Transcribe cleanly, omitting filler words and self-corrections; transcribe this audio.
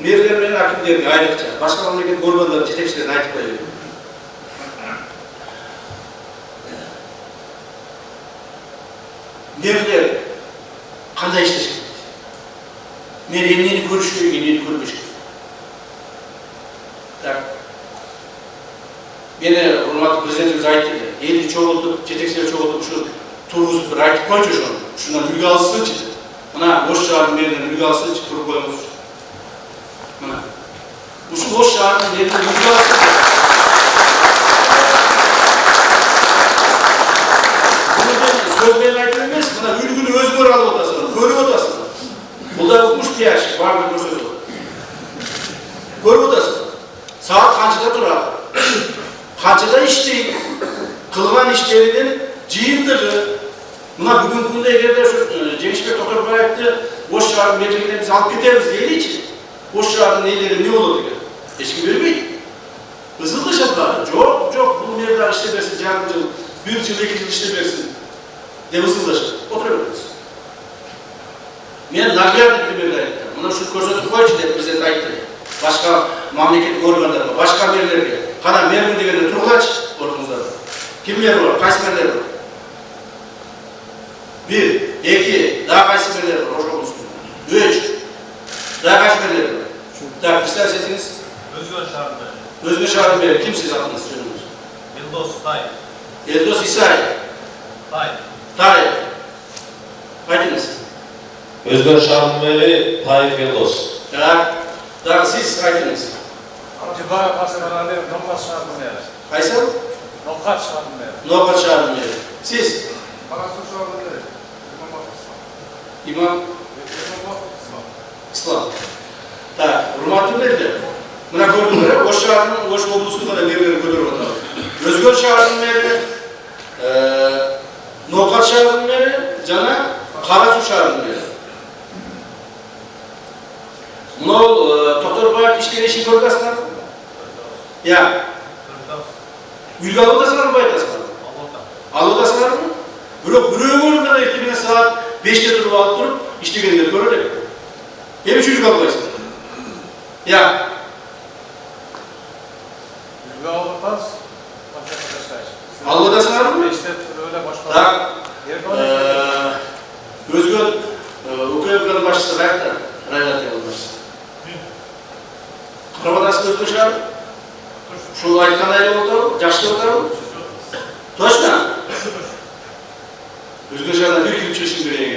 Meriler menен akimlerге ayрыкча, башка мамлекет органдардын жетекчилерине айтып коюу. Meriler кандай иштеш керек? Мэр эмнени көрүш керек, эмнени көрбөш керек? Так. Мени урматтуу президентибиз айтты, элди чогултуп, жетекчилер чогултуп ушу тургузуп бир айтып койчу ошону. Ушундан үлгү алсынчы. Мына Ош шаарынын мэринен үлгү алсынчы, туруп коюңуз. Мына. Ушу Ош шаарынын мэринен үлгү алсынчы. Söz menен айтып эмес, мына үлгүнү өзүңөр алып атасыңар, көрүп атасыңар. Бул да укмуш тияш, баардыгы көрсөтүлөт. Көрүп атасыңар. Саат канчада турат? Канчада иштейт? Кылган иштеринин жыйынтыгы. Мына бүгүнкү күндө эгерде Жеңишбек Тоторбаевди Ош шаарынын мэрлигине биз алып кетебиз дейли, Ош шаарынын ээлери эмне болот экен? Эч ким бербейт. Ысылдышат баары. Жок, бул мэр дагы иштеп берсин, жарым жыл, 1 жыл, 2 жыл иштеп берсин. Деп ысылдашат. Отура беребиз. Мен наглядный примерди айттым. Мына ушуну көрсөтүп койчу деп президент айтты. Башка мамлекеттик органдарга, башка мэрлерге. Кана мэрмин дегенде тургулачы ортоңуздарда. Ким мэр бар? Кайсы мэрлер бар? 1, 2, дагы кайсы мэрлер бар? Ош облусунда. 3, дагы кайсы мэрлер бар? Так, представьте этиңиз. Өзгөн шаарында. Өзгөн шаарынын мэри. Ким сиз атыңыз? Элдос Таев. Элдос Исаев. Таев. Айтыңыз. Өзгөн шаарынын мэри Таев Элдос. Так. Дагы сиз айтыңыз. Абдыбаев Асанали Ноқат шаарынын мэри. Кайсы? Ноқат шаарынын мэри. Ноқат шаарынын мэри. Сиз? Карасу шаарынын мэри. Имам Ислам. Так, урматтуу мэрлер. Мына көрдүңөр, Ош шаарынын, Ош облусунун гана мэрлерин көтөрүп атабыз. Өзгөн шаарынын мэри, Ноқат шаарынын мэри жана Карасу шаарынын мэри. Мынау Тоторбаев иштеген ишин көрүп атасыңарбы? Я. Үлгү алып атасыңарбы, айтасыңарбы? Алып атасыңарбы? Бирок бирөөгөр гана эртеңинен саат 5-те туруп алып туруп иштегенди көрөт элек. Эмне үчүн үлгү албайсың? Я. Үлгү алып атасыз. Алып атасыңарбы? Так. Өзгөн УКМКнын башчысы каякта? Районный башчысы. Карап атасыз өзгөн шаар? Ушул айткандай эле болуп атабы? Жакшы деп атабы? Точно? Өзгөн шаардан бир кирип чыгышым керек экен.